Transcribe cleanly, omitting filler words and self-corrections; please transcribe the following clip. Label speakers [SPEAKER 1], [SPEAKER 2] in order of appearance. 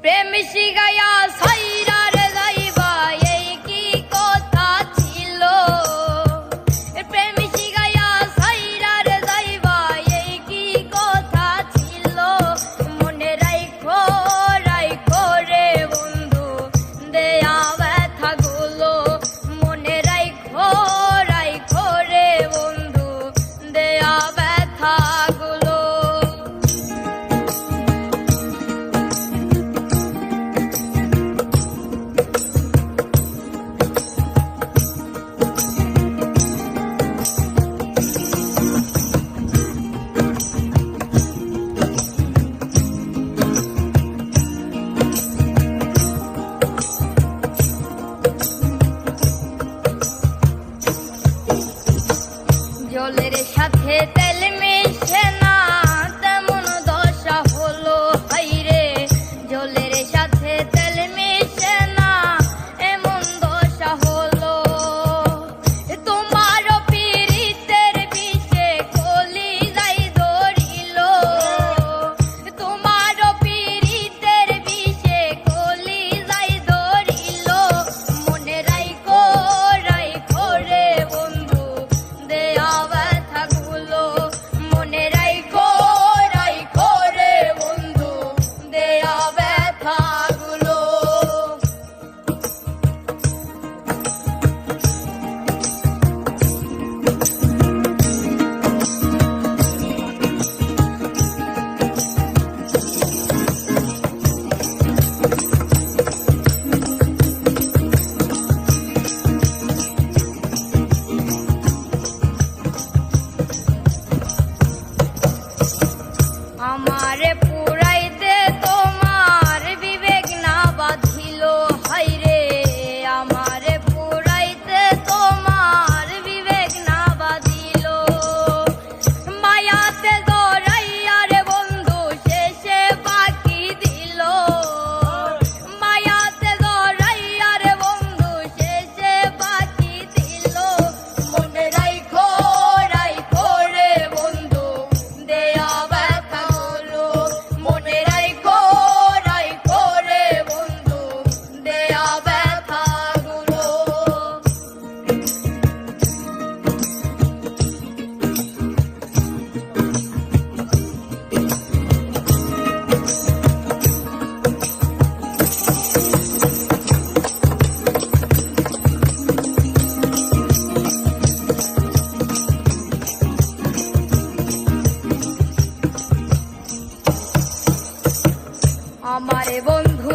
[SPEAKER 1] প্রেম শিখাইয়া সাইরা রে যাইবা এই কি কথা ছিল প্রেম শিখাইয়া সাইরা রে যাইবা এই কি কথা ছিল মনে রাইখো রে বন্ধু দেয়া ব্যথাগুলো মনে রাইখো রে বন্ধু দেয়া ব্যথাগুলো জলের সাথে তেল মিশে না তেমন দশা হলো হাইরে জলের সাথে তেল মিশে না এমন দশা হলো তোমার পীড়িতের বিষে কলি যাই ধরিল তোমার পীড়িতের বিষে কলি যাই ধরিল মনে রাইখো রে বন্ধু দেয়া ব্যথাগুলো মনে রাইখো রে বন্ধু দেয়া ব্যথাগুলো আমারে পুরাইতে তোমার বিবেক না বাঁধিল হাইরে আমারে পুরাইতে তোমার বিবেক না বাঁধিল মায়াতে জড়াইয়া রে বন্ধু শেষে বাকি দিল মায়াতে জড়াইয়া রে বন্ধু শেষে বাকি দিল মনে রাইখো রে বন্ধু দেয়া ব্যথাগুলো মনে রাইখো রে বন্ধু দেয়া ব্যথাগুলো আমারে বন্ধু